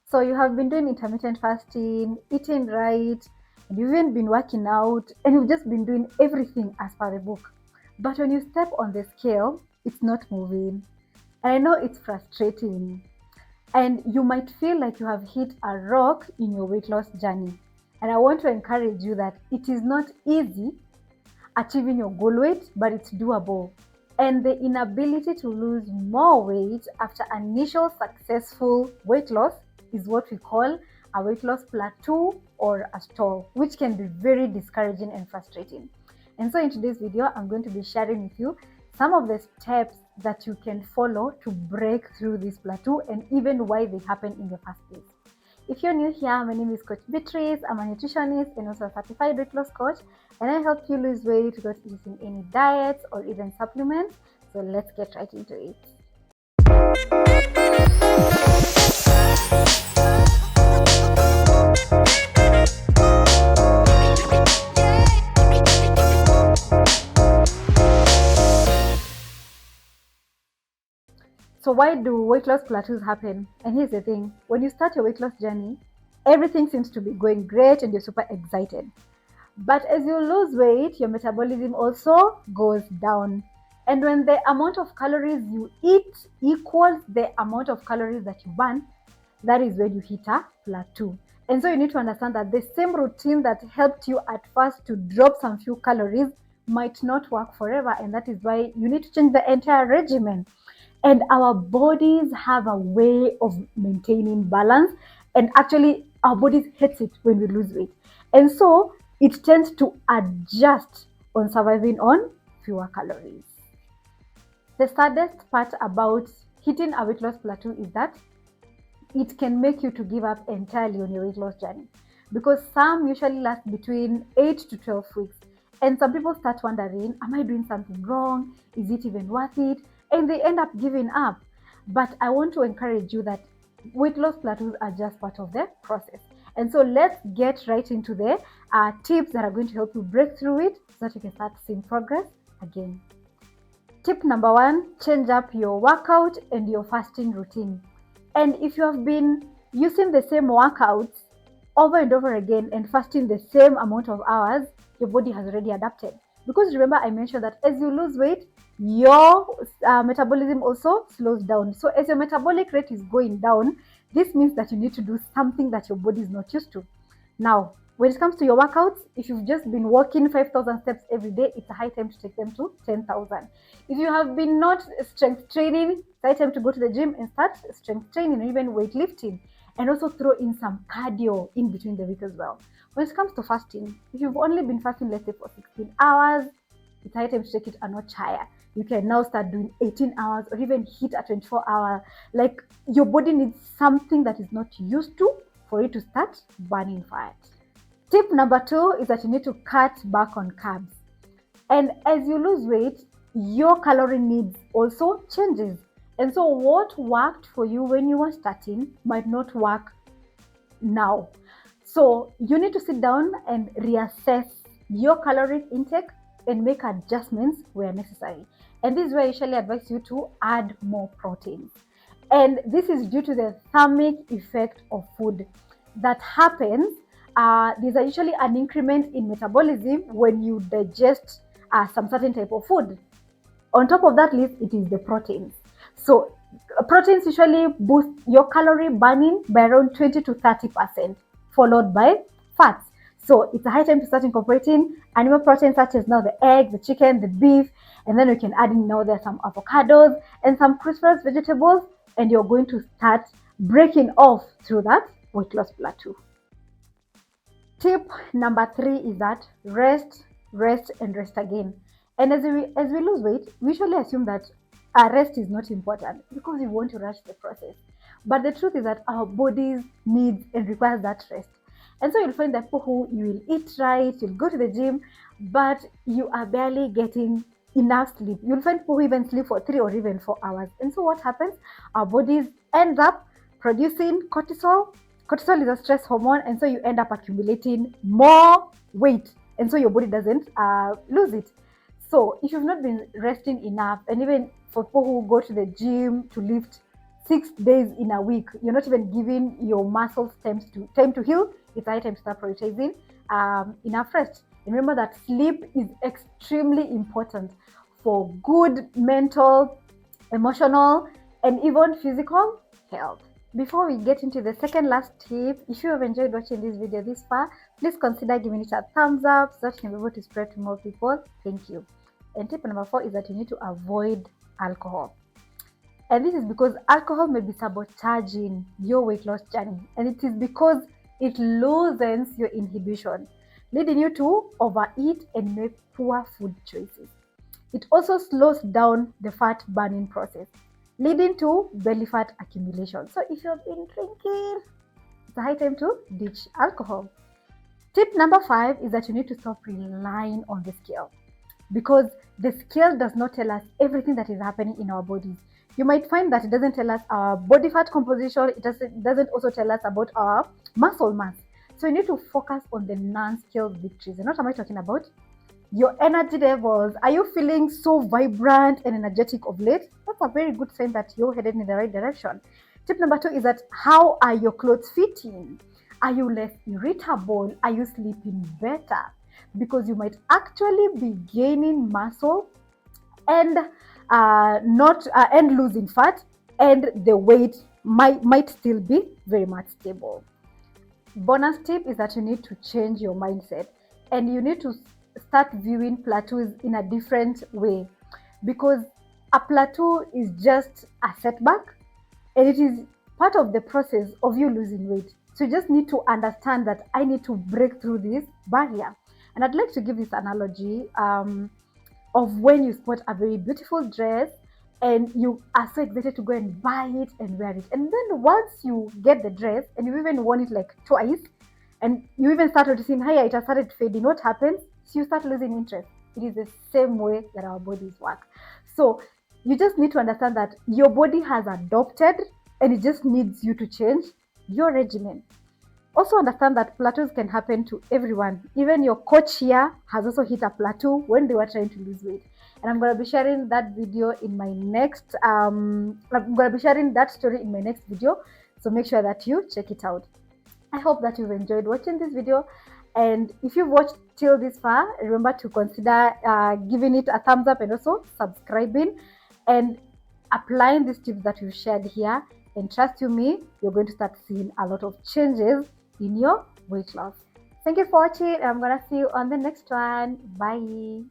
So you have been doing intermittent fasting, eating right, and you've even been working out, and you've just been doing everything as per the book. But when you step on the scale, it's not moving. And I know it's frustrating. And you might feel like you have hit a rock in your weight loss journey. And I want to encourage you that it is not easy achieving your goal weight, but it's doable. And the inability to lose more weight after initial successful weight loss is what we call a weight loss plateau or a stall, which can be very discouraging and frustrating. And so in today's video, I'm going to be sharing with you some of the steps that you can follow to break through this plateau and even why they happen in the first place. If you're new here, my name is Coach Beatrice. I'm a nutritionist and also a certified weight loss coach, and I help you lose weight without using any diets or even supplements. So let's get right into it. So why do weight loss plateaus happen? And here's the thing, when you start your weight loss journey, everything seems to be going great and you're super excited. But as you lose weight, your metabolism also goes down. And when the amount of calories you eat equals the amount of calories that you burn, that is when you hit a plateau. And so you need to understand that the same routine that helped you at first to drop some few calories might not work forever. And that is why you need to change the entire regimen. And our bodies have a way of maintaining balance, and actually our bodies hates it when we lose weight, and so it tends to adjust on surviving on fewer calories. The saddest part about hitting a weight loss plateau is that it can make you to give up entirely on your weight loss journey, because some usually last between 8 to 12 weeks, and some people start wondering, am I doing something wrong? Is it even worth it? And they end up giving up. But I want to encourage you that weight loss plateaus are just part of the process. And so let's get right into the tips that are going to help you break through it so that you can start seeing progress again. Tip number 1, change up your workout and your fasting routine. And if you have been using the same workouts over and over again and fasting the same amount of hours, your body has already adapted. Because remember, I mentioned that as you lose weight, your metabolism also slows down. So as your metabolic rate is going down, this means that you need to do something that your body is not used to. Now, when it comes to your workouts, if you've just been walking 5,000 steps every day, it's a high time to take them to 10,000. If you have been not strength training, it's high time to go to the gym and start strength training or even weightlifting, and also throw in some cardio in between the week as well. When it comes to fasting, if you've only been fasting, let's say for 16 hours, it's high time to take it a notch higher. You can now start doing 18 hours or even hit a 24-hour. Like, your body needs something that is not used to for it to start burning fat. Tip number 2 is that you need to cut back on carbs. And as you lose weight, your calorie needs also changes. And so what worked for you when you were starting might not work now. So you need to sit down and reassess your calorie intake and make adjustments where necessary. And this is where I usually advise you to add more proteins. And this is due to the thermic effect of food that happens. There's usually an increment in metabolism when you digest some certain type of food. On top of that list, it is the proteins. So proteins usually boost your calorie burning by around 20 to 30%, followed by fats. So it's a high time to start incorporating animal proteins such as now the egg, the chicken, the beef, and then we can add in now there some avocados and some cruciferous vegetables, and you're going to start breaking off through that weight loss plateau. Tip number 3 is that rest, and rest again. And as we lose weight, we usually assume that our rest is not important because we want to rush the process. But the truth is that our bodies needs and requires that rest. And so you'll find that people who you will eat right, you'll go to the gym, but you are barely getting enough sleep. You'll find people who even sleep for 3 or even 4 hours. And so what happens? Our bodies end up producing cortisol. Cortisol is a stress hormone, and so you end up accumulating more weight, and so your body doesn't lose it. So if you've not been resting enough, and even for people who go to the gym to lift 6 days in a week, you're not even giving your muscles time to heal. It's high time to start prioritizing enough rest. And remember that sleep is extremely important for good mental, emotional, and even physical health. Before we get into the second last tip, if you have enjoyed watching this video this far, please consider giving it a thumbs up so that you can be able to spread to more people. Thank you. And tip number 4 is that you need to avoid alcohol. And this is because alcohol may be sabotaging your weight loss journey, and it is because it loosens your inhibition, leading you to overeat and make poor food choices. It also slows down the fat burning process, leading to belly fat accumulation. So if you've been drinking, it's a high time to ditch alcohol. Tip number 5 is that you need to stop relying on the scale, because the scale does not tell us everything that is happening in our bodies. You might find that it doesn't tell us our body fat composition. It doesn't also tell us about our muscle mass. So you need to focus on the non-scale victories. And what am I talking about? Your energy levels. Are you feeling so vibrant and energetic of late? That's a very good sign that you're headed in the right direction. Tip number 2 is that how are your clothes fitting? Are you less irritable? Are you sleeping better? Because you might actually be gaining muscle and not and losing fat, and the weight might still be very much stable. Bonus tip is that you need to change your mindset, and you need to start viewing plateaus in a different way, because a plateau is just a setback, and it is part of the process of you losing weight. So you just need to understand that I need to break through this barrier. And I'd like to give this analogy of when you spot a very beautiful dress and you are so excited to go and buy it and wear it. And then once you get the dress and you even worn it like twice, and you even start noticing, hey, it has started fading, what happens? So you start losing interest. It is the same way that our bodies work. So you just need to understand that your body has adopted, and it just needs you to change your regimen. Also understand that plateaus can happen to everyone. Even your coach here has also hit a plateau when they were trying to lose weight. And I'm going to be sharing that video in my next, I'm going to be sharing that story in my next video. So make sure that you check it out. I hope that you've enjoyed watching this video. And if you've watched till this far, remember to consider giving it a thumbs up and also subscribing and applying these tips that we've shared here. And trust you me, you're going to start seeing a lot of changes in your weight loss. Thank you for watching. I'm gonna see you on the next one. Bye.